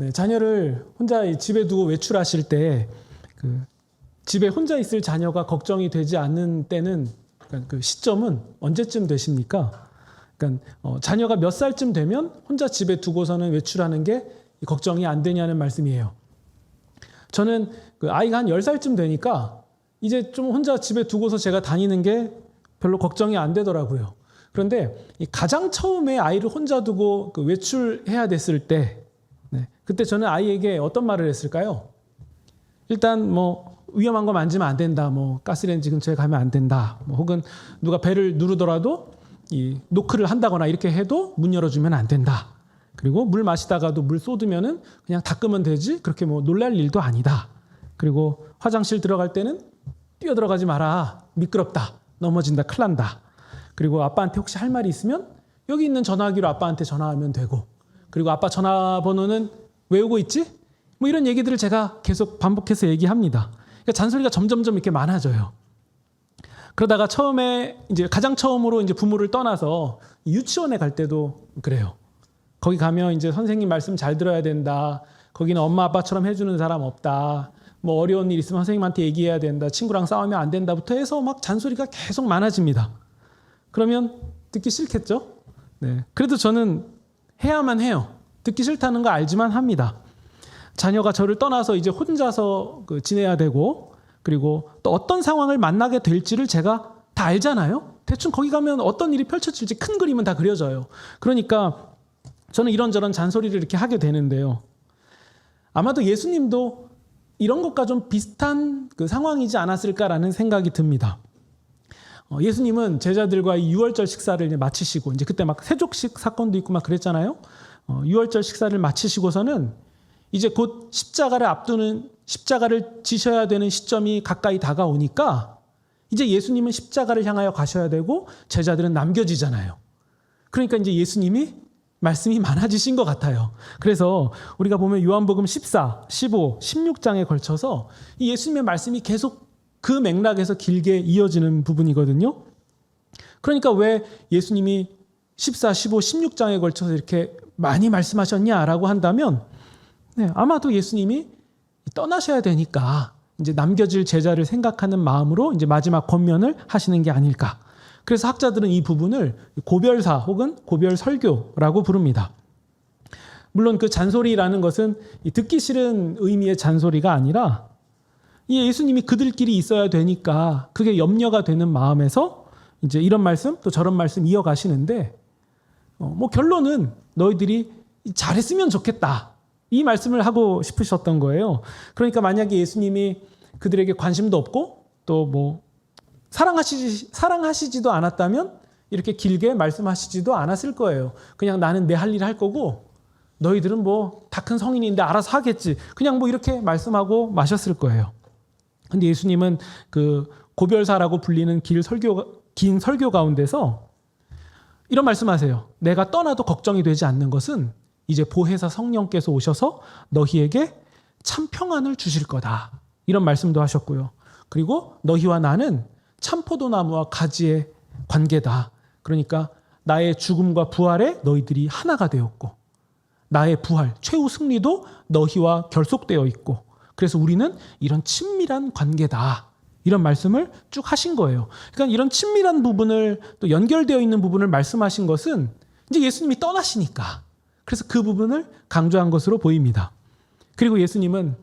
네, 자녀를 혼자 집에 두고 외출하실 때 집에 혼자 있을 자녀가 걱정이 되지 않는 때는 그러니까 그 시점은 언제쯤 되십니까? 그러니까 자녀가 몇 살쯤 되면 혼자 집에 두고서는 외출하는 게 걱정이 안 되냐는 말씀이에요. 저는 그 아이가 한 10살쯤 되니까 이제 좀 혼자 집에 두고서 제가 다니는 게 별로 걱정이 안 되더라고요. 그런데 가장 처음에 아이를 혼자 두고 그 외출해야 됐을 때, 그때 저는 아이에게 어떤 말을 했을까요? 일단 뭐 위험한 거 만지면 안 된다, 뭐 가스레인지 근처에 가면 안 된다, 뭐 혹은 누가 배를 누르더라도 이 노크를 한다거나 이렇게 해도 문 열어주면 안 된다. 그리고 물 마시다가도 물 쏟으면은 그냥 닦으면 되지 그렇게 뭐 놀랄 일도 아니다. 그리고 화장실 들어갈 때는 뛰어 들어가지 마라. 미끄럽다. 넘어진다. 큰일 난다. 그리고 아빠한테 혹시 할 말이 있으면 여기 있는 전화기로 아빠한테 전화하면 되고, 그리고 아빠 전화번호는 외우고 있지? 뭐 이런 얘기들을 제가 계속 반복해서 얘기합니다. 그러니까 잔소리가 점점점 이렇게 많아져요. 그러다가 처음에 이제 가장 처음으로 이제 부모를 떠나서 유치원에 갈 때도 그래요. 거기 가면 이제 선생님 말씀 잘 들어야 된다. 거기는 엄마 아빠처럼 해주는 사람 없다. 뭐 어려운 일 있으면 선생님한테 얘기해야 된다. 친구랑 싸우면 안 된다부터 해서 막 잔소리가 계속 많아집니다. 그러면 듣기 싫겠죠? 네. 그래도 저는 해야만 해요. 듣기 싫다는 거 알지만 합니다. 자녀가 저를 떠나서 이제 혼자서 지내야 되고, 그리고 또 어떤 상황을 만나게 될지를 제가 다 알잖아요. 대충 거기 가면 어떤 일이 펼쳐질지 큰 그림은 다 그려져요. 그러니까 저는 이런저런 잔소리를 이렇게 하게 되는데요. 아마도 예수님도 이런 것과 좀 비슷한 그 상황이지 않았을까라는 생각이 듭니다. 예수님은 제자들과 이 유월절 식사를 이제 마치시고, 이제 그때 막 세족식 사건도 있고 막 그랬잖아요. 유월절 식사를 마치시고서는 이제 곧 십자가를 지셔야 되는 시점이 가까이 다가오니까 이제 예수님은 십자가를 향하여 가셔야 되고 제자들은 남겨지잖아요. 그러니까 이제 예수님이 말씀이 많아지신 것 같아요. 그래서 우리가 보면 요한복음 14, 15, 16장에 걸쳐서 이 예수님의 말씀이 계속 그 맥락에서 길게 이어지는 부분이거든요. 그러니까 왜 예수님이 14, 15, 16장에 걸쳐서 이렇게 많이 말씀하셨냐라고 한다면, 아마도 예수님이 떠나셔야 되니까 이제 남겨질 제자를 생각하는 마음으로 이제 마지막 권면을 하시는 게 아닐까. 그래서 학자들은 이 부분을 고별사 혹은 고별설교라고 부릅니다. 물론 그 잔소리라는 것은 듣기 싫은 의미의 잔소리가 아니라 이 예수님이 그들끼리 있어야 되니까 그게 염려가 되는 마음에서 이제 이런 말씀 또 저런 말씀 이어가시는데, 뭐 결론은 너희들이 잘했으면 좋겠다. 이 말씀을 하고 싶으셨던 거예요. 그러니까 만약에 예수님이 그들에게 관심도 없고 또 뭐 사랑하시지도 않았다면 이렇게 길게 말씀하시지도 않았을 거예요. 그냥 나는 내 할 일 할 거고 너희들은 뭐 다 큰 성인인데 알아서 하겠지. 그냥 뭐 이렇게 말씀하고 마셨을 거예요. 근데 예수님은 그 고별사라고 불리는 긴 설교 가운데서 이런 말씀하세요. 내가 떠나도 걱정이 되지 않는 것은 이제 보혜사 성령께서 오셔서 너희에게 참 평안을 주실 거다. 이런 말씀도 하셨고요. 그리고 너희와 나는 참 포도나무와 가지의 관계다. 그러니까 나의 죽음과 부활에 너희들이 하나가 되었고 나의 부활, 최후 승리도 너희와 결속되어 있고 그래서 우리는 이런 친밀한 관계다. 이런 말씀을 쭉 하신 거예요. 그러니까 이런 친밀한 부분을 또 연결되어 있는 부분을 말씀하신 것은 이제 예수님이 떠나시니까 그래서 그 부분을 강조한 것으로 보입니다. 그리고 예수님은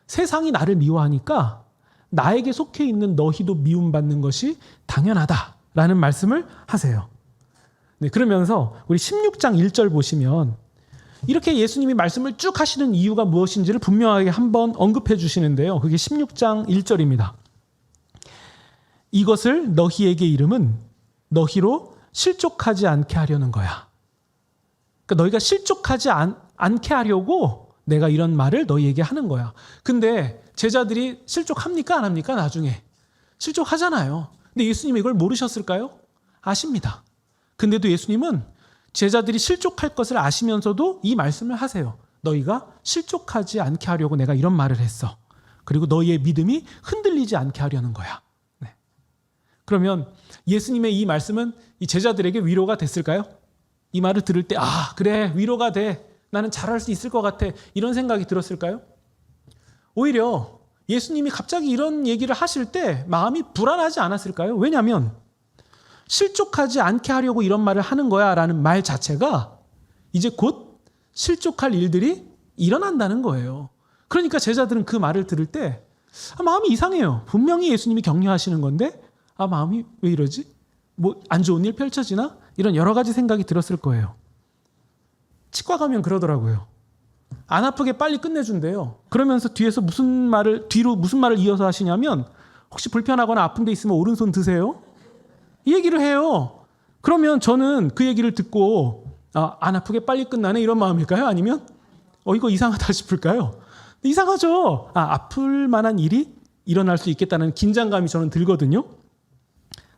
세상이 나를 미워하니까 나에게 속해 있는 너희도 미움받는 것이 당연하다라는 말씀을 하세요. 네, 그러면서 우리 16장 1절 보시면 이렇게 예수님이 말씀을 쭉 하시는 이유가 무엇인지를 분명하게 한번 언급해 주시는데요. 그게 16장 1절입니다. 이것을 너희에게 이름은 너희로 실족하지 않게 하려는 거야. 그러니까 너희가 실족하지 않게 하려고 내가 이런 말을 너희에게 하는 거야. 근데 제자들이 실족합니까? 안 합니까? 나중에. 실족하잖아요. 근데 예수님이 이걸 모르셨을까요? 아십니다. 근데도 예수님은 제자들이 실족할 것을 아시면서도 이 말씀을 하세요. 너희가 실족하지 않게 하려고 내가 이런 말을 했어. 그리고 너희의 믿음이 흔들리지 않게 하려는 거야. 네. 그러면 예수님의 이 말씀은 이 제자들에게 위로가 됐을까요? 이 말을 들을 때 그래 위로가 돼. 나는 잘할 수 있을 것 같아. 이런 생각이 들었을까요? 오히려 예수님이 갑자기 이런 얘기를 하실 때 마음이 불안하지 않았을까요? 왜냐하면 실족하지 않게 하려고 이런 말을 하는 거야 라는 말 자체가 이제 곧 실족할 일들이 일어난다는 거예요. 그러니까 제자들은 그 말을 들을 때 마음이 이상해요. 분명히 예수님이 격려하시는 건데 마음이 왜 이러지? 뭐 안 좋은 일 펼쳐지나? 이런 여러 가지 생각이 들었을 거예요. 치과 가면 그러더라고요. 안 아프게 빨리 끝내준대요. 그러면서 뒤로 무슨 말을 이어서 하시냐면 혹시 불편하거나 아픈 데 있으면 오른손 드세요. 이 얘기를 해요. 그러면 저는 그 얘기를 듣고 안 아프게 빨리 끝나네 이런 마음일까요? 아니면 이거 이상하다 싶을까요? 이상하죠. 아플 만한 일이 일어날 수 있겠다는 긴장감이 저는 들거든요.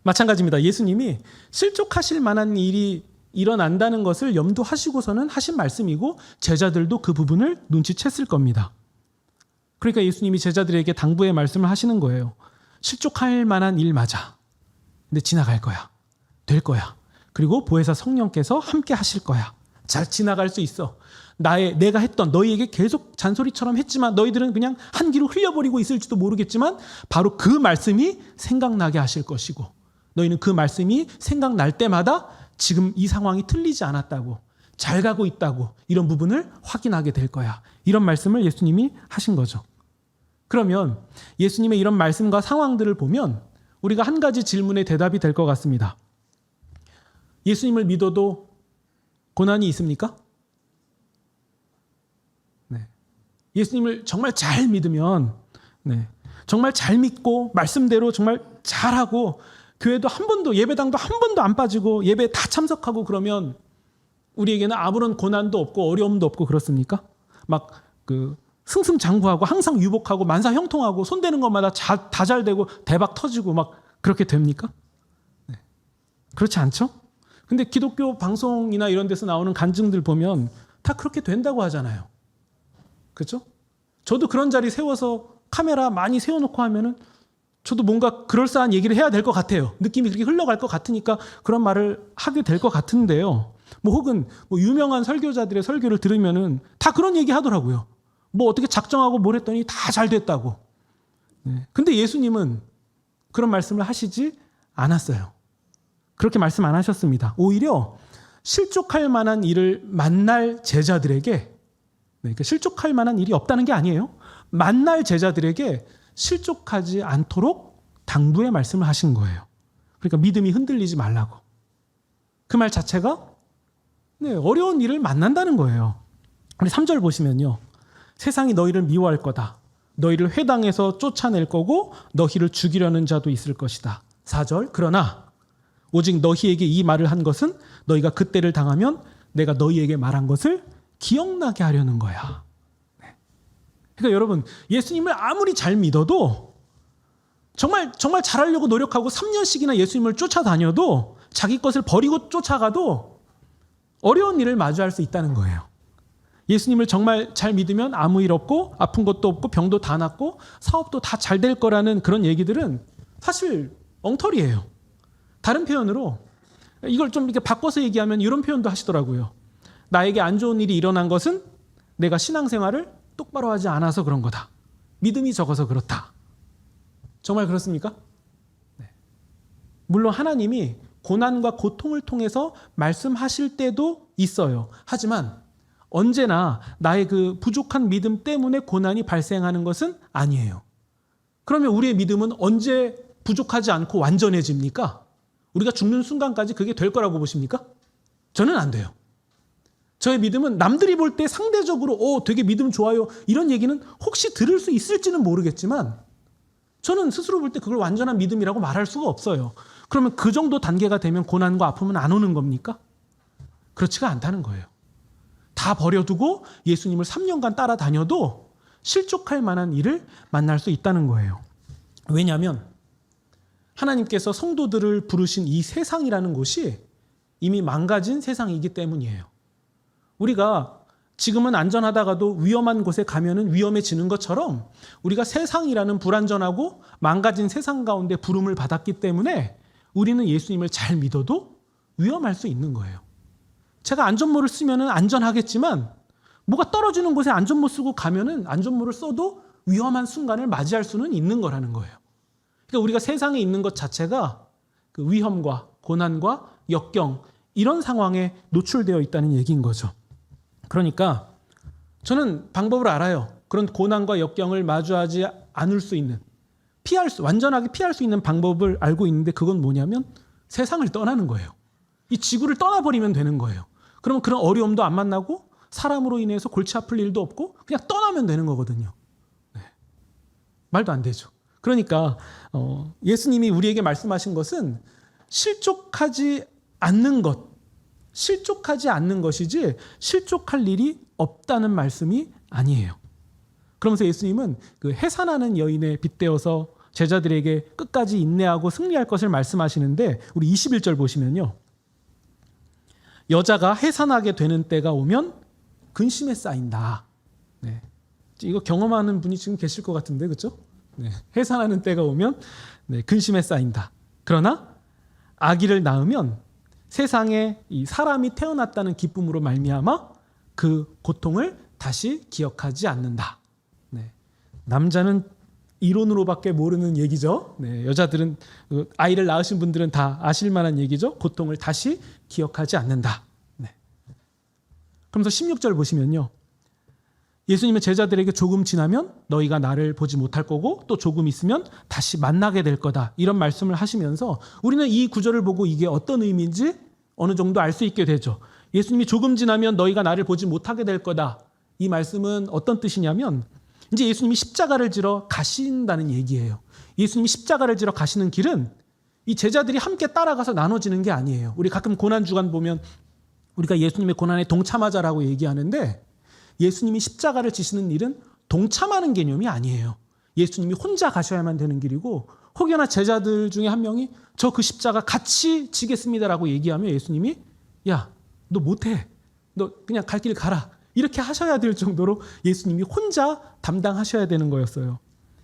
마찬가지입니다. 예수님이 실족하실 만한 일이 일어난다는 것을 염두하시고서는 하신 말씀이고 제자들도 그 부분을 눈치챘을 겁니다. 그러니까 예수님이 제자들에게 당부의 말씀을 하시는 거예요. 실족할 만한 일 맞아. 근데 지나갈 거야. 될 거야. 그리고 보혜사 성령께서 함께 하실 거야. 잘 지나갈 수 있어. 내가 했던 너희에게 계속 잔소리처럼 했지만 너희들은 그냥 한 귀로 흘려버리고 있을지도 모르겠지만 바로 그 말씀이 생각나게 하실 것이고 너희는 그 말씀이 생각날 때마다 지금 이 상황이 틀리지 않았다고 잘 가고 있다고 이런 부분을 확인하게 될 거야. 이런 말씀을 예수님이 하신 거죠. 그러면 예수님의 이런 말씀과 상황들을 보면 우리가 한 가지 질문에 대답이 될 것 같습니다. 예수님을 믿어도 고난이 있습니까? 네. 예수님을 정말 잘 믿으면 정말 잘 믿고 말씀대로 정말 잘하고 교회도 한 번도 예배당도 한 번도 안 빠지고 예배 다 참석하고 그러면 우리에게는 아무런 고난도 없고 어려움도 없고 그렇습니까? 막 승승장구하고 항상 유복하고 만사 형통하고 손대는 것마다 다 잘 되고 대박 터지고 막 그렇게 됩니까? 네. 그렇지 않죠? 근데 기독교 방송이나 이런 데서 나오는 간증들 보면 다 그렇게 된다고 하잖아요. 그렇죠? 저도 그런 자리 세워서 카메라 많이 세워놓고 하면은 저도 뭔가 그럴싸한 얘기를 해야 될 것 같아요. 느낌이 그렇게 흘러갈 것 같으니까 그런 말을 하게 될 것 같은데요. 혹은 유명한 설교자들의 설교를 들으면은 다 그런 얘기 하더라고요. 어떻게 작정하고 뭘 했더니 다 잘 됐다고. 네. 근데 예수님은 그런 말씀을 하시지 않았어요. 그렇게 말씀 안 하셨습니다. 오히려 실족할 만한 일을 만날 제자들에게 그러니까 실족할 만한 일이 없다는 게 아니에요. 만날 제자들에게 실족하지 않도록 당부의 말씀을 하신 거예요. 그러니까 믿음이 흔들리지 말라고. 그 말 자체가 어려운 일을 만난다는 거예요. 우리 3절 보시면요. 세상이 너희를 미워할 거다. 너희를 회당에서 쫓아낼 거고 너희를 죽이려는 자도 있을 것이다. 4절 그러나 오직 너희에게 이 말을 한 것은 너희가 그때를 당하면 내가 너희에게 말한 것을 기억나게 하려는 거야. 그러니까 여러분 예수님을 아무리 잘 믿어도 정말 잘하려고 노력하고 3년씩이나 예수님을 쫓아다녀도 자기 것을 버리고 쫓아가도 어려운 일을 마주할 수 있다는 거예요. 예수님을 정말 잘 믿으면 아무 일 없고 아픈 것도 없고 병도 다 낫고 사업도 다 잘 될 거라는 그런 얘기들은 사실 엉터리예요. 다른 표현으로 이걸 좀 이렇게 바꿔서 얘기하면 이런 표현도 하시더라고요. 나에게 안 좋은 일이 일어난 것은 내가 신앙생활을 똑바로 하지 않아서 그런 거다. 믿음이 적어서 그렇다. 정말 그렇습니까? 네. 물론 하나님이 고난과 고통을 통해서 말씀하실 때도 있어요. 하지만 언제나 나의 그 부족한 믿음 때문에 고난이 발생하는 것은 아니에요. 그러면 우리의 믿음은 언제 부족하지 않고 완전해집니까? 우리가 죽는 순간까지 그게 될 거라고 보십니까? 저는 안 돼요. 저의 믿음은 남들이 볼 때 상대적으로 되게 믿음 좋아요 이런 얘기는 혹시 들을 수 있을지는 모르겠지만 저는 스스로 볼 때 그걸 완전한 믿음이라고 말할 수가 없어요. 그러면 그 정도 단계가 되면 고난과 아픔은 안 오는 겁니까? 그렇지가 않다는 거예요. 다 버려두고 예수님을 3년간 따라다녀도 실족할 만한 일을 만날 수 있다는 거예요. 왜냐하면 하나님께서 성도들을 부르신 이 세상이라는 곳이 이미 망가진 세상이기 때문이에요. 우리가 지금은 안전하다가도 위험한 곳에 가면은 위험해지는 것처럼 우리가 세상이라는 불안전하고 망가진 세상 가운데 부름을 받았기 때문에 우리는 예수님을 잘 믿어도 위험할 수 있는 거예요. 제가 안전모를 쓰면은 안전하겠지만 뭐가 떨어지는 곳에 안전모 쓰고 가면은 안전모를 써도 위험한 순간을 맞이할 수는 있는 거라는 거예요. 그러니까 우리가 세상에 있는 것 자체가 그 위험과 고난과 역경 이런 상황에 노출되어 있다는 얘기인 거죠. 그러니까 저는 방법을 알아요. 그런 고난과 역경을 마주하지 않을 수 있는, 완전하게 피할 수 있는 방법을 알고 있는데 그건 뭐냐면 세상을 떠나는 거예요. 이 지구를 떠나버리면 되는 거예요. 그러면 그런 어려움도 안 만나고 사람으로 인해서 골치 아플 일도 없고 그냥 떠나면 되는 거거든요. 네. 말도 안 되죠. 그러니까 예수님이 우리에게 말씀하신 것은 실족하지 않는 것이지 실족할 일이 없다는 말씀이 아니에요. 그러면서 예수님은 그 해산하는 여인에 빗대어서 제자들에게 끝까지 인내하고 승리할 것을 말씀하시는데 우리 21절 보시면요. 여자가 해산하게 되는 때가 오면 근심에 쌓인다. 네. 이거 경험하는 분이 지금 계실 것 같은데, 그렇죠? 네. 해산하는 때가 오면 근심에 쌓인다. 그러나 아기를 낳으면 세상에 이 사람이 태어났다는 기쁨으로 말미암아 그 고통을 다시 기억하지 않는다. 네. 남자는 이론으로밖에 모르는 얘기죠. 네. 여자들은 아이를 낳으신 분들은 다 아실 만한 얘기죠. 고통을 다시 기억하지 않는다. 네. 그러면서 16절 보시면요. 예수님은 제자들에게 조금 지나면 너희가 나를 보지 못할 거고 또 조금 있으면 다시 만나게 될 거다. 이런 말씀을 하시면서 우리는 이 구절을 보고 이게 어떤 의미인지 어느 정도 알 수 있게 되죠. 예수님이 조금 지나면 너희가 나를 보지 못하게 될 거다. 이 말씀은 어떤 뜻이냐면 이제 예수님이 십자가를 지러 가신다는 얘기예요. 예수님이 십자가를 지러 가시는 길은 이 제자들이 함께 따라가서 나눠지는 게 아니에요. 우리 가끔 고난주간 보면 우리가 예수님의 고난에 동참하자라고 얘기하는데 예수님이 십자가를 지시는 일은 동참하는 개념이 아니에요. 예수님이 혼자 가셔야만 되는 길이고 혹여나 제자들 중에 한 명이 저 그 십자가 같이 지겠습니다라고 얘기하면 예수님이 야, 너 못해. 너 그냥 갈 길 가라. 이렇게 하셔야 될 정도로 예수님이 혼자 담당하셔야 되는 거였어요.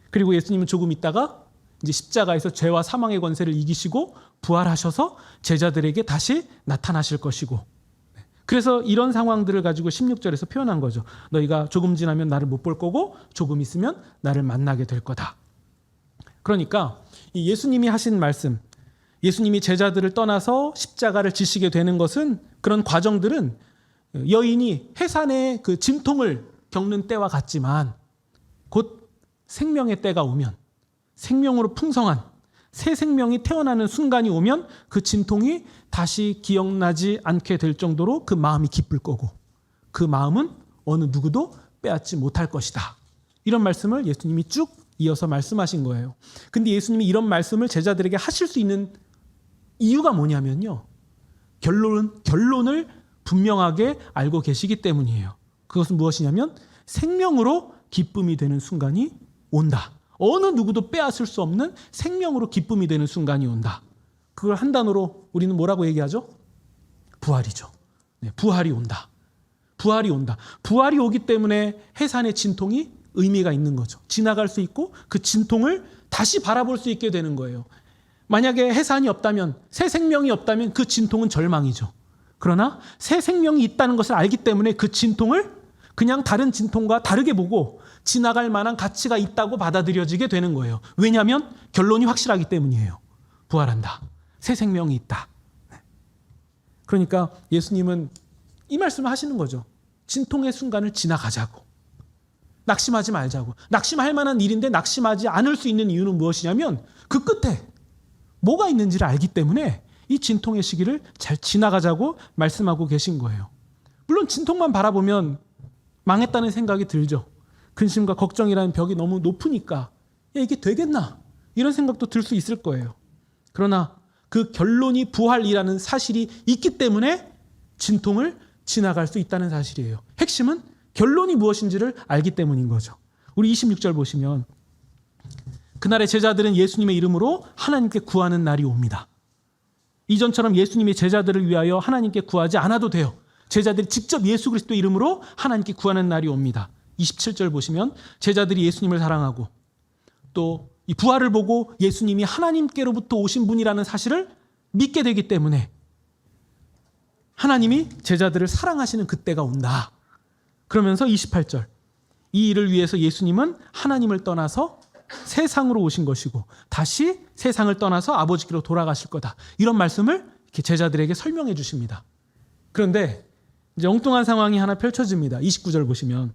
그리고 예수님은 조금 있다가 이제 십자가에서 죄와 사망의 권세를 이기시고 부활하셔서 제자들에게 다시 나타나실 것이고 그래서 이런 상황들을 가지고 16절에서 표현한 거죠. 너희가 조금 지나면 나를 못 볼 거고 조금 있으면 나를 만나게 될 거다. 그러니까 이 예수님이 하신 말씀, 예수님이 제자들을 떠나서 십자가를 지시게 되는 것은 그런 과정들은 여인이 해산의 그 진통을 겪는 때와 같지만 곧 생명의 때가 오면 생명으로 풍성한 새 생명이 태어나는 순간이 오면 그 진통이 다시 기억나지 않게 될 정도로 그 마음이 기쁠 거고 그 마음은 어느 누구도 빼앗지 못할 것이다. 이런 말씀을 예수님이 쭉 이어서 말씀하신 거예요. 근데 예수님이 이런 말씀을 제자들에게 하실 수 있는 이유가 뭐냐면요. 결론을 분명하게 알고 계시기 때문이에요. 그것은 무엇이냐면 생명으로 기쁨이 되는 순간이 온다. 어느 누구도 빼앗을 수 없는 생명으로 기쁨이 되는 순간이 온다. 그걸 한 단어로 우리는 뭐라고 얘기하죠? 부활이죠. 네, 부활이 온다. 부활이 온다. 부활이 오기 때문에 해산의 진통이 의미가 있는 거죠. 지나갈 수 있고 그 진통을 다시 바라볼 수 있게 되는 거예요. 만약에 해산이 없다면, 새 생명이 없다면 그 진통은 절망이죠. 그러나 새 생명이 있다는 것을 알기 때문에 그 진통을 그냥 다른 진통과 다르게 보고 지나갈 만한 가치가 있다고 받아들여지게 되는 거예요. 왜냐하면 결론이 확실하기 때문이에요. 부활한다. 새 생명이 있다. 그러니까 예수님은 이 말씀을 하시는 거죠. 진통의 순간을 지나가자고. 낙심하지 말자고. 낙심할 만한 일인데 낙심하지 않을 수 있는 이유는 무엇이냐면 그 끝에 뭐가 있는지를 알기 때문에 이 진통의 시기를 잘 지나가자고 말씀하고 계신 거예요. 물론 진통만 바라보면 망했다는 생각이 들죠. 근심과 걱정이라는 벽이 너무 높으니까 야, 이게 되겠나? 이런 생각도 들 수 있을 거예요. 그러나 그 결론이 부활이라는 사실이 있기 때문에 진통을 지나갈 수 있다는 사실이에요. 핵심은 결론이 무엇인지를 알기 때문인 거죠. 우리 26절 보시면 그날의 제자들은 예수님의 이름으로 하나님께 구하는 날이 옵니다. 이전처럼 예수님이 제자들을 위하여 하나님께 구하지 않아도 돼요. 제자들이 직접 예수 그리스도 이름으로 하나님께 구하는 날이 옵니다. 27절 보시면 제자들이 예수님을 사랑하고 또 이 부활을 보고 예수님이 하나님께로부터 오신 분이라는 사실을 믿게 되기 때문에 하나님이 제자들을 사랑하시는 그때가 온다. 그러면서 28절. 이 일을 위해서 예수님은 하나님을 떠나서 세상으로 오신 것이고 다시 세상을 떠나서 아버지께로 돌아가실 거다. 이런 말씀을 이렇게 제자들에게 설명해 주십니다. 그런데 이제 엉뚱한 상황이 하나 펼쳐집니다. 29절 보시면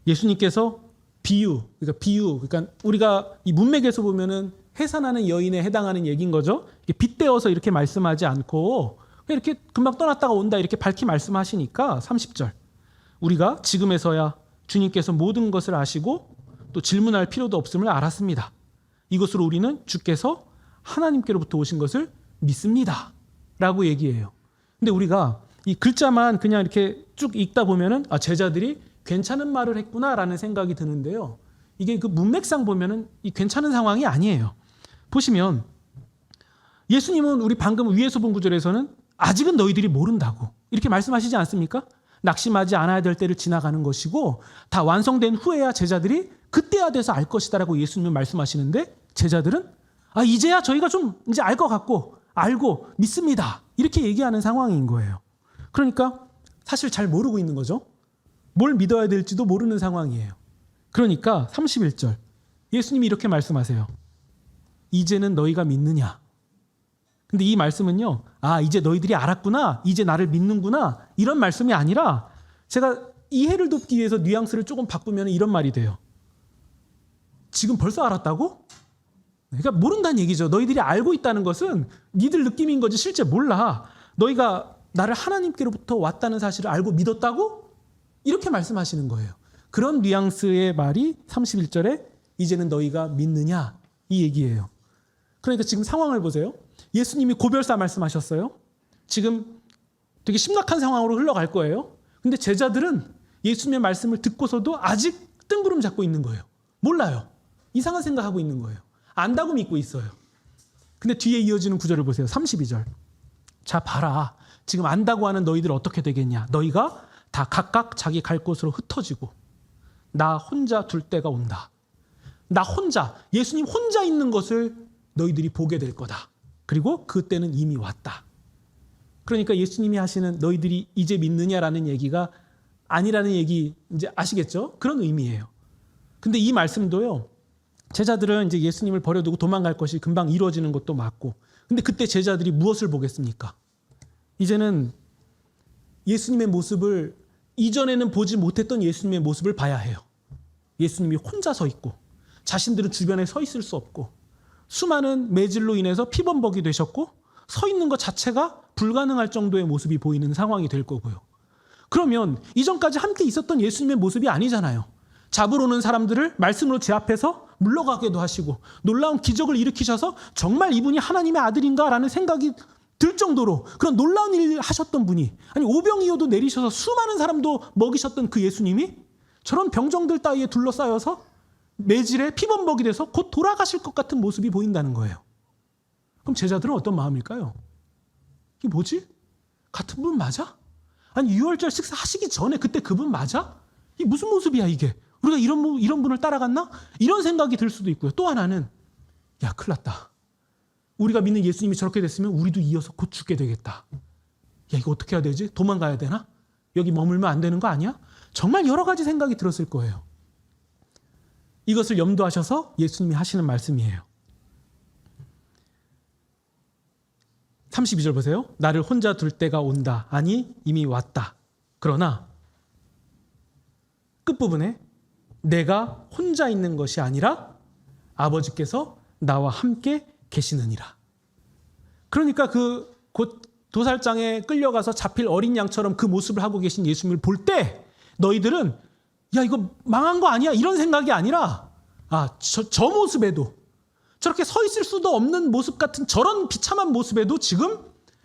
예수님께서 그러니까 우리가 이 문맥에서 보면은 해산하는 여인에 해당하는 얘기인 거죠. 빗대어서 이렇게 말씀하지 않고 이렇게 금방 떠났다가 온다 이렇게 밝히 말씀하시니까 30절. 우리가 지금에서야 주님께서 모든 것을 아시고 또 질문할 필요도 없음을 알았습니다. 이것으로 우리는 주께서 하나님께로부터 오신 것을 믿습니다. 라고 얘기해요. 근데 우리가 이 글자만 그냥 이렇게 쭉 읽다 보면은 제자들이 괜찮은 말을 했구나라는 생각이 드는데요. 이게 그 문맥상 보면은 이 괜찮은 상황이 아니에요. 보시면 예수님은 우리 방금 위에서 본 구절에서는 아직은 너희들이 모른다고 이렇게 말씀하시지 않습니까? 낙심하지 않아야 될 때를 지나가는 것이고 다 완성된 후에야 제자들이 그때야 돼서 알 것이다라고 예수님은 말씀하시는데 제자들은 이제야 저희가 좀 이제 알 것 같고 알고 믿습니다. 이렇게 얘기하는 상황인 거예요. 그러니까 사실 잘 모르고 있는 거죠. 뭘 믿어야 될지도 모르는 상황이에요. 그러니까 31절 예수님이 이렇게 말씀하세요. 이제는 너희가 믿느냐. 근데 이 말씀은요. 이제 너희들이 알았구나. 이제 나를 믿는구나. 이런 말씀이 아니라 제가 이해를 돕기 위해서 뉘앙스를 조금 바꾸면 이런 말이 돼요. 지금 벌써 알았다고? 그러니까 모른다는 얘기죠. 너희들이 알고 있다는 것은 니들 느낌인 거지 실제 몰라. 너희가 나를 하나님께로부터 왔다는 사실을 알고 믿었다고? 이렇게 말씀하시는 거예요. 그런 뉘앙스의 말이 31절에 이제는 너희가 믿느냐 이 얘기예요. 그러니까 지금 상황을 보세요. 예수님이 고별사 말씀하셨어요. 지금 되게 심각한 상황으로 흘러갈 거예요. 근데 제자들은 예수님의 말씀을 듣고서도 아직 뜬구름 잡고 있는 거예요. 몰라요. 이상한 생각하고 있는 거예요. 안다고 믿고 있어요. 근데 뒤에 이어지는 구절을 보세요. 32절. 자 봐라. 지금 안다고 하는 너희들 어떻게 되겠냐. 너희가 다 각각 자기 갈 곳으로 흩어지고 나 혼자 둘 때가 온다. 나 혼자, 예수님 혼자 있는 것을 너희들이 보게 될 거다. 그리고 그때는 이미 왔다. 그러니까 예수님이 하시는 너희들이 이제 믿느냐라는 얘기가 아니라는 얘기 이제 아시겠죠? 그런 의미예요. 근데 이 말씀도요. 제자들은 이제 예수님을 버려두고 도망갈 것이 금방 이루어지는 것도 맞고 근데 그때 제자들이 무엇을 보겠습니까? 이제는 예수님의 모습을 이전에는 보지 못했던 예수님의 모습을 봐야 해요. 예수님이 혼자 서 있고 자신들은 주변에 서 있을 수 없고 수많은 매질로 인해서 피범벅이 되셨고 서 있는 것 자체가 불가능할 정도의 모습이 보이는 상황이 될 거고요. 그러면 이전까지 함께 있었던 예수님의 모습이 아니잖아요. 잡으러 오는 사람들을 말씀으로 제압해서 물러가게도 하시고 놀라운 기적을 일으키셔서 정말 이분이 하나님의 아들인가라는 생각이 들 정도로 그런 놀라운 일을 하셨던 분이 오병이어도 내리셔서 수많은 사람도 먹이셨던 그 예수님이 저런 병정들 따위에 둘러싸여서 매질에 피범벅이 돼서 곧 돌아가실 것 같은 모습이 보인다는 거예요. 그럼 제자들은 어떤 마음일까요? 이게 뭐지? 같은 분 맞아? 아니 유월절 식사 하시기 전에 그때 그분 맞아? 이게 무슨 모습이야 이게? 우리가 이런 분을 따라갔나? 이런 생각이 들 수도 있고요. 또 하나는 야 큰일 났다. 우리가 믿는 예수님이 저렇게 됐으면 우리도 이어서 곧 죽게 되겠다. 야 이거 어떻게 해야 되지? 도망가야 되나? 여기 머물면 안 되는 거 아니야? 정말 여러 가지 생각이 들었을 거예요. 이것을 염두하셔서 예수님이 하시는 말씀이에요. 32절 보세요. 나를 혼자 둘 때가 온다. 아니 이미 왔다. 그러나 끝부분에 내가 혼자 있는 것이 아니라 아버지께서 나와 함께 계시느니라. 그러니까 그 곧 도살장에 끌려가서 잡힐 어린 양처럼 그 모습을 하고 계신 예수님을 볼 때 너희들은 야 이거 망한 거 아니야? 이런 생각이 아니라 저 모습에도 저렇게 서 있을 수도 없는 모습 같은 저런 비참한 모습에도 지금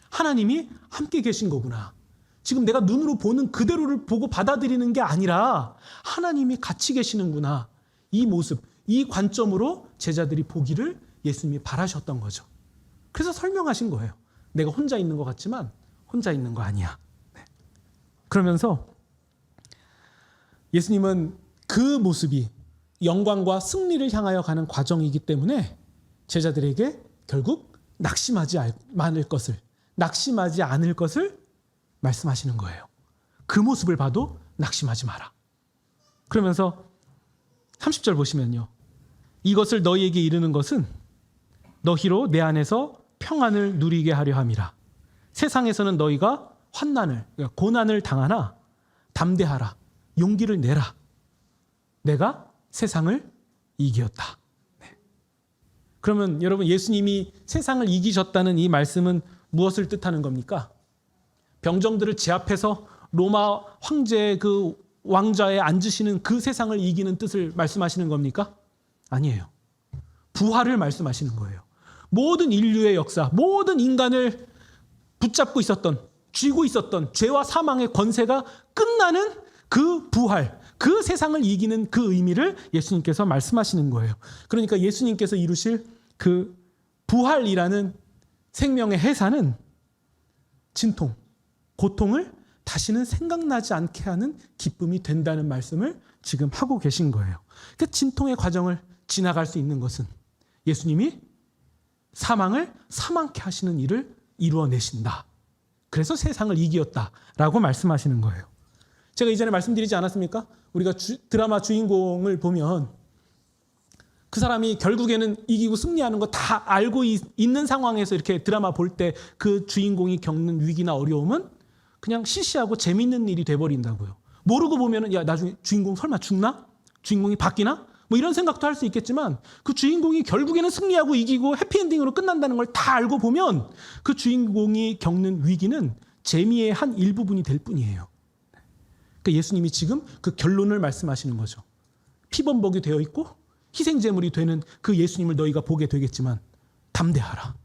하나님이 함께 계신 거구나. 지금 내가 눈으로 보는 그대로를 보고 받아들이는 게 아니라 하나님이 같이 계시는구나. 이 모습, 이 관점으로 제자들이 보기를 예수님이 바라셨던 거죠. 그래서 설명하신 거예요. 내가 혼자 있는 것 같지만 혼자 있는 거 아니야. 네. 그러면서 예수님은 그 모습이 영광과 승리를 향하여 가는 과정이기 때문에 제자들에게 결국 낙심하지 않을 것을 말씀하시는 거예요. 그 모습을 봐도 낙심하지 마라. 그러면서 30절 보시면요. 이것을 너희에게 이르는 것은 너희로 내 안에서 평안을 누리게 하려 함이라. 세상에서는 너희가 환난을, 그러니까 고난을 당하나 담대하라. 용기를 내라. 내가 세상을 이기었다. 네. 그러면 여러분, 예수님이 세상을 이기셨다는 이 말씀은 무엇을 뜻하는 겁니까? 병정들을 제압해서 로마 황제의 그 왕좌에 앉으시는 그 세상을 이기는 뜻을 말씀하시는 겁니까? 아니에요. 부활을 말씀하시는 거예요. 모든 인류의 역사, 모든 인간을 붙잡고 있었던, 쥐고 있었던 죄와 사망의 권세가 끝나는 그 부활, 그 세상을 이기는 그 의미를 예수님께서 말씀하시는 거예요. 그러니까 예수님께서 이루실 그 부활이라는 생명의 해산은 진통, 고통을 다시는 생각나지 않게 하는 기쁨이 된다는 말씀을 지금 하고 계신 거예요. 그 진통의 과정을 지나갈 수 있는 것은 예수님이 사망을 사망케 하시는 일을 이루어내신다. 그래서 세상을 이기었다라고 말씀하시는 거예요. 제가 이전에 말씀드리지 않았습니까? 우리가 드라마 주인공을 보면 그 사람이 결국에는 이기고 승리하는 거 다 알고 있는 상황에서 이렇게 드라마 볼 때 그 주인공이 겪는 위기나 어려움은 그냥 시시하고 재밌는 일이 돼버린다고요. 모르고 보면은 야, 나중에 주인공 설마 죽나? 주인공이 바뀌나? 뭐 이런 생각도 할 수 있겠지만 그 주인공이 결국에는 승리하고 이기고 해피엔딩으로 끝난다는 걸 다 알고 보면 그 주인공이 겪는 위기는 재미의 한 일부분이 될 뿐이에요. 그러니까 예수님이 지금 그 결론을 말씀하시는 거죠. 피범벅이 되어 있고 희생제물이 되는 그 예수님을 너희가 보게 되겠지만 담대하라.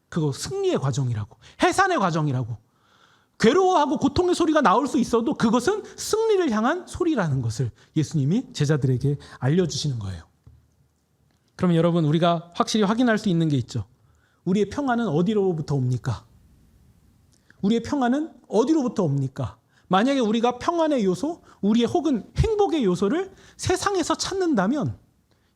그거 승리의 과정이라고, 해산의 과정이라고. 괴로워하고 고통의 소리가 나올 수 있어도 그것은 승리를 향한 소리라는 것을 예수님이 제자들에게 알려주시는 거예요. 그러면 여러분, 우리가 확실히 확인할 수 있는 게 있죠. 우리의 평안은 어디로부터 옵니까? 우리의 평안은 어디로부터 옵니까? 만약에 우리가 평안의 요소, 우리의 혹은 행복의 요소를 세상에서 찾는다면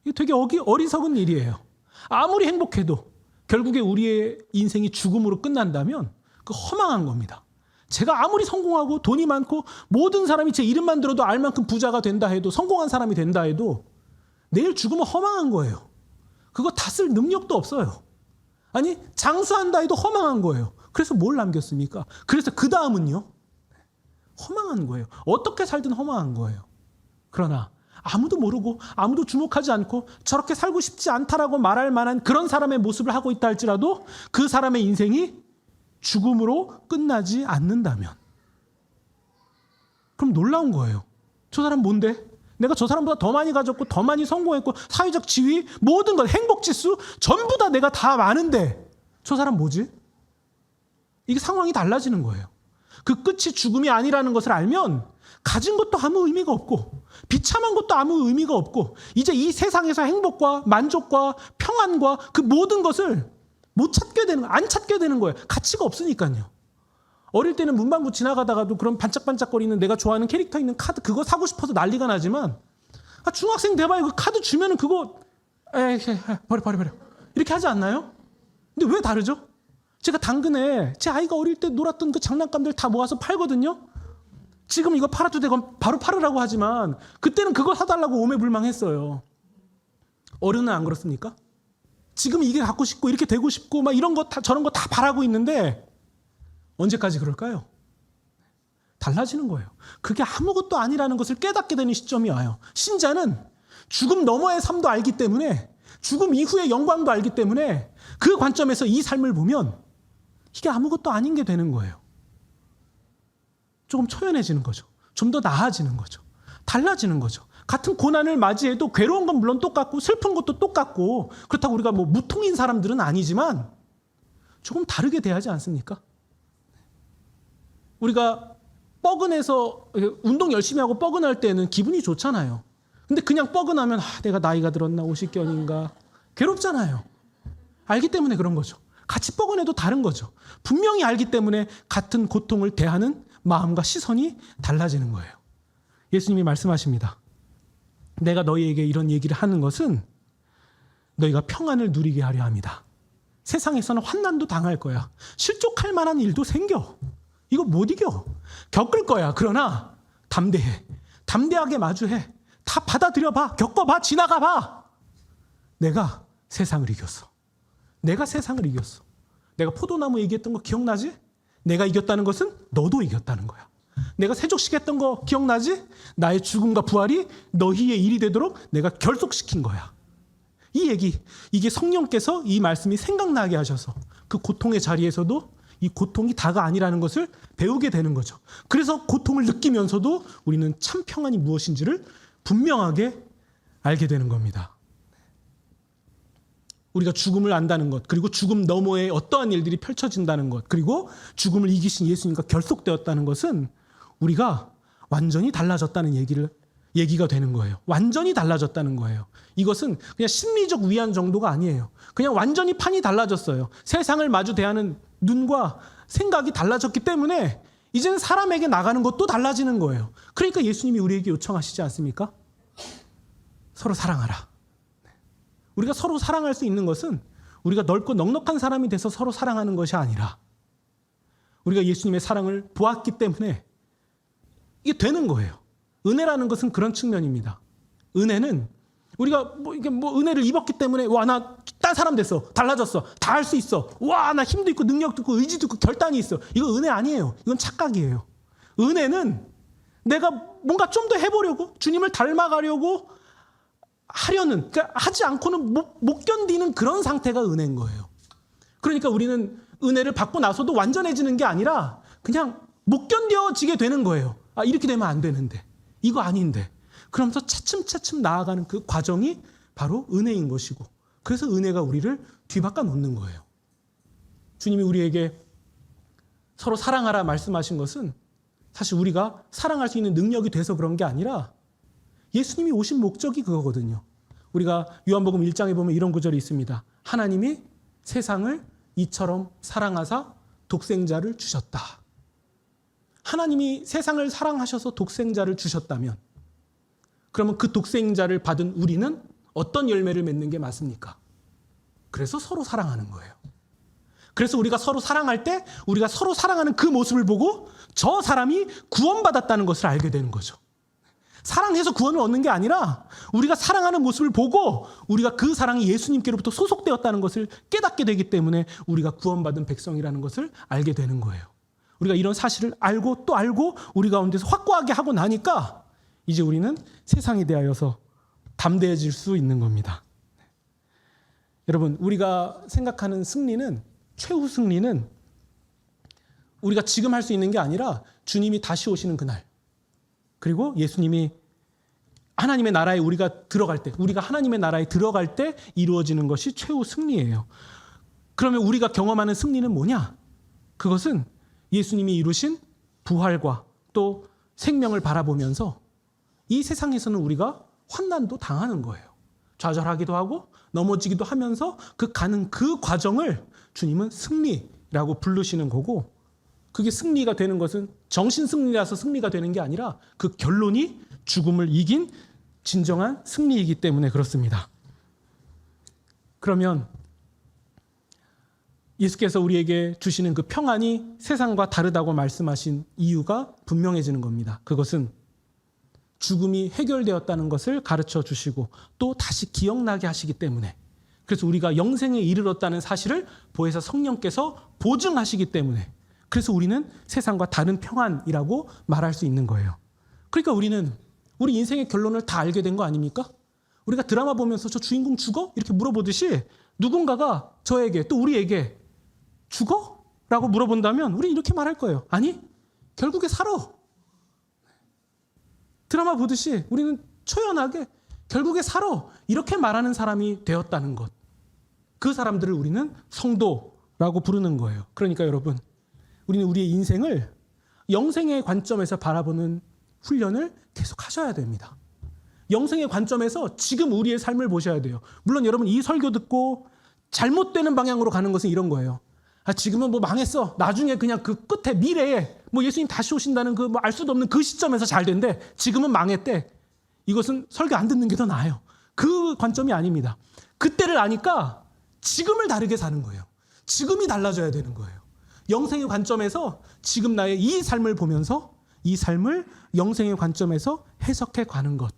이게 되게 어리석은 일이에요. 아무리 행복해도 결국에 우리의 인생이 죽음으로 끝난다면 그 허망한 겁니다. 제가 아무리 성공하고 돈이 많고 모든 사람이 제 이름만 들어도 알 만큼 부자가 된다 해도, 성공한 사람이 된다 해도 내일 죽으면 허망한 거예요. 그거 다 쓸 능력도 없어요. 아니, 장수한다 해도 허망한 거예요. 그래서 뭘 남겼습니까? 그래서 그 다음은요, 허망한 거예요. 어떻게 살든 허망한 거예요. 그러나 아무도 모르고 아무도 주목하지 않고 저렇게 살고 싶지 않다라고 말할 만한 그런 사람의 모습을 하고 있다 할지라도 그 사람의 인생이 죽음으로 끝나지 않는다면, 그럼 놀라운 거예요. 저 사람 뭔데? 내가 저 사람보다 더 많이 가졌고 더 많이 성공했고 사회적 지위, 모든 것, 행복지수 전부 다 내가 다 많은데 저 사람 뭐지? 이게 상황이 달라지는 거예요. 그 끝이 죽음이 아니라는 것을 알면 가진 것도 아무 의미가 없고 비참한 것도 아무 의미가 없고 이제 이 세상에서 행복과 만족과 평안과 그 모든 것을 못 찾게 되는, 안 찾게 되는 거예요. 가치가 없으니까요. 어릴 때는 문방구 지나가다가도 그런 반짝반짝거리는 내가 좋아하는 캐릭터 있는 카드 그거 사고 싶어서 난리가 나지만 중학생 돼봐야 그 카드 주면은 그거 버려 이렇게 하지 않나요? 근데 왜 다르죠? 제가 당근에 제 아이가 어릴 때 놀았던 그 장난감들 다 모아서 팔거든요. 지금 이거 팔아도 되건 바로 팔으라고 하지만 그때는 그거 사달라고 오매불망했어요. 어른은 안 그렇습니까? 지금 이게 갖고 싶고 이렇게 되고 싶고 막 이런 거 저런 거 다 바라고 있는데 언제까지 그럴까요? 달라지는 거예요. 그게 아무것도 아니라는 것을 깨닫게 되는 시점이 와요. 신자는 죽음 너머의 삶도 알기 때문에, 죽음 이후의 영광도 알기 때문에 그 관점에서 이 삶을 보면 이게 아무것도 아닌 게 되는 거예요. 조금 초연해지는 거죠. 좀 더 나아지는 거죠. 달라지는 거죠. 같은 고난을 맞이해도 괴로운 건 물론 똑같고 슬픈 것도 똑같고 그렇다고 우리가 뭐 무통인 사람들은 아니지만 조금 다르게 대하지 않습니까? 우리가 뻐근해서 운동 열심히 하고 뻐근할 때는 기분이 좋잖아요. 근데 그냥 뻐근하면 내가 나이가 들었나 50견인가 괴롭잖아요. 알기 때문에 그런 거죠. 같이 뻐근해도 다른 거죠. 분명히 알기 때문에 같은 고통을 대하는 마음과 시선이 달라지는 거예요. 예수님이 말씀하십니다. 내가 너희에게 이런 얘기를 하는 것은 너희가 평안을 누리게 하려 합니다. 세상에서는 환난도 당할 거야. 실족할 만한 일도 생겨. 이거 못 이겨. 겪을 거야. 그러나 담대해. 담대하게 마주해. 다 받아들여봐. 겪어봐. 지나가봐. 내가 세상을 이겼어. 내가 세상을 이겼어. 내가 포도나무 얘기했던 거 기억나지? 내가 이겼다는 것은 너도 이겼다는 거야. 내가 세족시켰던 거 기억나지? 나의 죽음과 부활이 너희의 일이 되도록 내가 결속시킨 거야. 이 얘기, 이게 성령께서 이 말씀이 생각나게 하셔서 그 고통의 자리에서도 이 고통이 다가 아니라는 것을 배우게 되는 거죠. 그래서 고통을 느끼면서도 우리는 참 평안이 무엇인지를 분명하게 알게 되는 겁니다. 우리가 죽음을 안다는 것, 그리고 죽음 너머에 어떠한 일들이 펼쳐진다는 것, 그리고 죽음을 이기신 예수님과 결속되었다는 것은 우리가 완전히 달라졌다는 얘기가 되는 거예요. 완전히 달라졌다는 거예요. 이것은 그냥 심리적 위안 정도가 아니에요. 그냥 완전히 판이 달라졌어요. 세상을 마주 대하는 눈과 생각이 달라졌기 때문에 이제는 사람에게 나가는 것도 달라지는 거예요. 그러니까 예수님이 우리에게 요청하시지 않습니까? 서로 사랑하라. 우리가 서로 사랑할 수 있는 것은 우리가 넓고 넉넉한 사람이 돼서 서로 사랑하는 것이 아니라 우리가 예수님의 사랑을 보았기 때문에 이게 되는 거예요. 은혜라는 것은 그런 측면입니다. 은혜는 우리가 은혜를 입었기 때문에 와, 나 딴 사람 됐어. 달라졌어. 다 할 수 있어. 와, 나 힘도 있고 능력도 있고 의지도 있고 결단이 있어. 이거 은혜 아니에요. 이건 착각이에요. 은혜는 내가 뭔가 좀 더 해보려고 주님을 닮아가려고 하려는, 그러니까 하지 않고는 못 견디는 그런 상태가 은혜인 거예요. 그러니까 우리는 은혜를 받고 나서도 완전해지는 게 아니라 그냥 못 견뎌지게 되는 거예요. 아, 이렇게 되면 안 되는데. 이거 아닌데. 그러면서 차츰차츰 나아가는 그 과정이 바로 은혜인 것이고, 그래서 은혜가 우리를 뒤바꿔 놓는 거예요. 주님이 우리에게 서로 사랑하라 말씀하신 것은 사실 우리가 사랑할 수 있는 능력이 돼서 그런 게 아니라 예수님이 오신 목적이 그거거든요. 우리가 요한복음 1장에 보면 이런 구절이 있습니다. 하나님이 세상을 이처럼 사랑하사 독생자를 주셨다. 하나님이 세상을 사랑하셔서 독생자를 주셨다면 그러면 그 독생자를 받은 우리는 어떤 열매를 맺는 게 맞습니까? 그래서 서로 사랑하는 거예요. 그래서 우리가 서로 사랑할 때 우리가 서로 사랑하는 그 모습을 보고 저 사람이 구원받았다는 것을 알게 되는 거죠. 사랑해서 구원을 얻는 게 아니라 우리가 사랑하는 모습을 보고 우리가 그 사랑이 예수님께로부터 소속되었다는 것을 깨닫게 되기 때문에 우리가 구원받은 백성이라는 것을 알게 되는 거예요. 우리가 이런 사실을 알고 또 알고 우리 가운데서 확고하게 하고 나니까 이제 우리는 세상에 대하여서 담대해질 수 있는 겁니다. 여러분, 우리가 생각하는 승리는, 최후 승리는 우리가 지금 할 수 있는 게 아니라 주님이 다시 오시는 그날, 그리고 예수님이 하나님의 나라에 우리가 들어갈 때, 우리가 하나님의 나라에 들어갈 때 이루어지는 것이 최후 승리예요. 그러면 우리가 경험하는 승리는 뭐냐? 그것은 예수님이 이루신 부활과 또 생명을 바라보면서 이 세상에서는 우리가 환난도 당하는 거예요. 좌절하기도 하고 넘어지기도 하면서 가는 그 과정을 주님은 승리라고 부르시는 거고, 그게 승리가 되는 것은 정신 승리라서 승리가 되는 게 아니라 그 결론이 죽음을 이긴 진정한 승리이기 때문에 그렇습니다. 그러면 예수께서 우리에게 주시는 그 평안이 세상과 다르다고 말씀하신 이유가 분명해지는 겁니다. 그것은 죽음이 해결되었다는 것을 가르쳐 주시고 또 다시 기억나게 하시기 때문에, 그래서 우리가 영생에 이르렀다는 사실을 보혜사 성령께서 보증하시기 때문에, 그래서 우리는 세상과 다른 평안이라고 말할 수 있는 거예요. 그러니까 우리는 우리 인생의 결론을 다 알게 된 거 아닙니까? 우리가 드라마 보면서 저 주인공 죽어? 이렇게 물어보듯이 누군가가 저에게 또 우리에게 죽어? 라고 물어본다면 우리 이렇게 말할 거예요. 아니, 결국에 살아. 드라마 보듯이 우리는 초연하게 결국에 살아. 이렇게 말하는 사람이 되었다는 것. 그 사람들을 우리는 성도라고 부르는 거예요. 그러니까 여러분, 우리는 우리의 인생을 영생의 관점에서 바라보는 훈련을 계속 하셔야 됩니다. 영생의 관점에서 지금 우리의 삶을 보셔야 돼요. 물론 여러분, 이 설교 듣고 잘못되는 방향으로 가는 것은 이런 거예요. 아, 지금은 뭐 망했어. 나중에 그냥 그 끝에 미래에 뭐 예수님 다시 오신다는 그 뭐 알 수도 없는 그 시점에서 잘 된대. 지금은 망했대. 이것은 설교 안 듣는 게 더 나아요. 그 관점이 아닙니다. 그때를 아니까 지금을 다르게 사는 거예요. 지금이 달라져야 되는 거예요. 영생의 관점에서 지금 나의 이 삶을 보면서 이 삶을 영생의 관점에서 해석해 가는 것.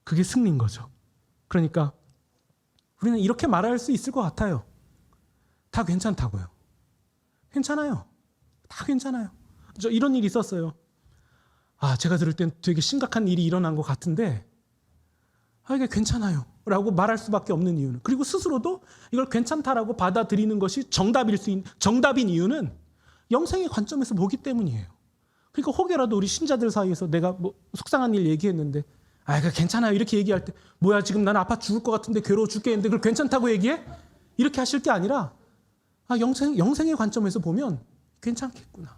그게 승리인 거죠. 그러니까 우리는 이렇게 말할 수 있을 것 같아요. 다 괜찮다고요. 괜찮아요. 다 괜찮아요. 저 이런 일이 있었어요. 제가 들을 땐 되게 심각한 일이 일어난 것 같은데 이게 괜찮아요 라고 말할 수밖에 없는 이유는, 그리고 스스로도 이걸 괜찮다라고 받아들이는 것이 정답인 이유는 영생의 관점에서 보기 때문이에요. 그러니까 혹여라도 우리 신자들 사이에서 내가 뭐 속상한 일 얘기했는데 그거 괜찮아요 이렇게 얘기할 때, 뭐야 지금 나는 아파 죽을 것 같은데 괴로워 죽겠는데 그걸 괜찮다고 얘기해? 이렇게 하실 게 아니라 영생의 관점에서 보면 괜찮겠구나.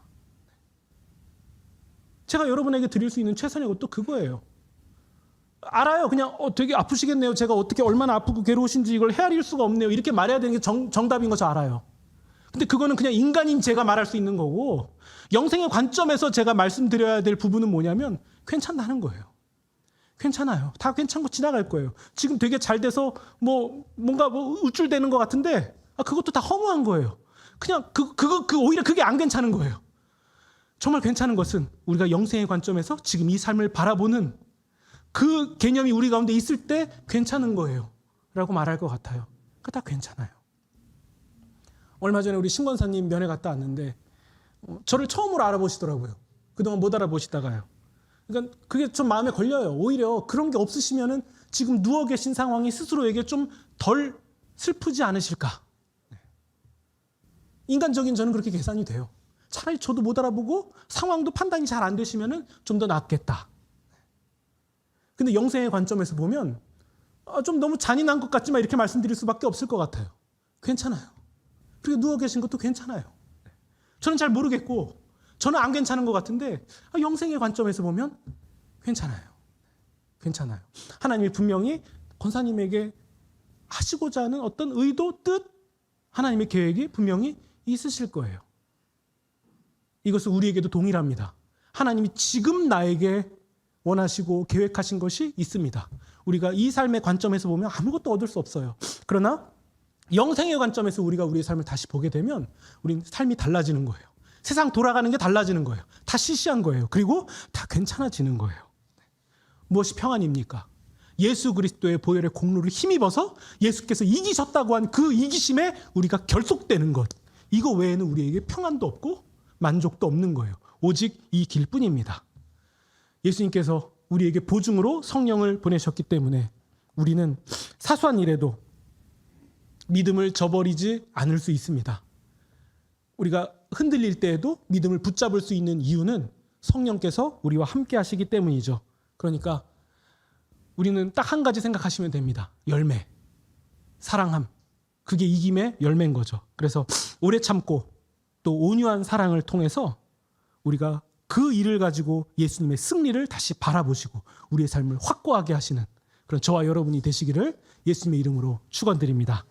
제가 여러분에게 드릴 수 있는 최선의 것도 그거예요. 알아요. 그냥 되게 아프시겠네요. 제가 어떻게 얼마나 아프고 괴로우신지 이걸 헤아릴 수가 없네요. 이렇게 말해야 되는 게 정답인 거 저 알아요. 근데 그거는 그냥 인간인 제가 말할 수 있는 거고, 영생의 관점에서 제가 말씀드려야 될 부분은 뭐냐면 괜찮다는 거예요. 괜찮아요. 다 괜찮고 지나갈 거예요. 지금 되게 잘 돼서 뭔가 우쭐대는 것 같은데 그것도 다 허무한 거예요. 그냥 오히려 그게 안 괜찮은 거예요. 정말 괜찮은 것은 우리가 영생의 관점에서 지금 이 삶을 바라보는 그 개념이 우리 가운데 있을 때 괜찮은 거예요 라고 말할 것 같아요. 그거 다 괜찮아요. 얼마 전에 우리 신권사님 면회 갔다 왔는데 저를 처음으로 알아보시더라고요. 그동안 못 알아보시다가요. 그러니까 그게 좀 마음에 걸려요. 오히려 그런 게 없으시면은 지금 누워 계신 상황이 스스로에게 좀 덜 슬프지 않으실까. 인간적인 저는 그렇게 계산이 돼요. 차라리 저도 못 알아보고 상황도 판단이 잘 안 되시면은 좀 더 낫겠다. 근데 영생의 관점에서 보면 좀 너무 잔인한 것 같지만 이렇게 말씀드릴 수밖에 없을 것 같아요. 괜찮아요. 그리고 누워 계신 것도 괜찮아요. 저는 잘 모르겠고 저는 안 괜찮은 것 같은데 영생의 관점에서 보면 괜찮아요. 괜찮아요. 하나님이 분명히 권사님에게 하시고자 하는 어떤 의도, 뜻, 하나님의 계획이 분명히 있으실 거예요. 이것은 우리에게도 동일합니다. 하나님이 지금 나에게 원하시고 계획하신 것이 있습니다. 우리가 이 삶의 관점에서 보면 아무것도 얻을 수 없어요. 그러나 영생의 관점에서 우리가 우리의 삶을 다시 보게 되면 우리는 삶이 달라지는 거예요. 세상 돌아가는 게 달라지는 거예요. 다 시시한 거예요. 그리고 다 괜찮아지는 거예요. 무엇이 평안입니까? 예수 그리스도의 보혈의 공로를 힘입어서 예수께서 이기셨다고 한 그 이기심에 우리가 결속되는 것. 이거 외에는 우리에게 평안도 없고 만족도 없는 거예요. 오직 이 길뿐입니다. 예수님께서 우리에게 보증으로 성령을 보내셨기 때문에 우리는 사소한 일에도 믿음을 저버리지 않을 수 있습니다. 우리가 흔들릴 때에도 믿음을 붙잡을 수 있는 이유는 성령께서 우리와 함께 하시기 때문이죠. 그러니까 우리는 딱 한 가지 생각하시면 됩니다. 열매, 사랑함. 그게 이김의 열매인 거죠. 그래서 오래 참고 또 온유한 사랑을 통해서 우리가 그 일을 가지고 예수님의 승리를 다시 바라보시고 우리의 삶을 확고하게 하시는 그런 저와 여러분이 되시기를 예수님의 이름으로 축원드립니다.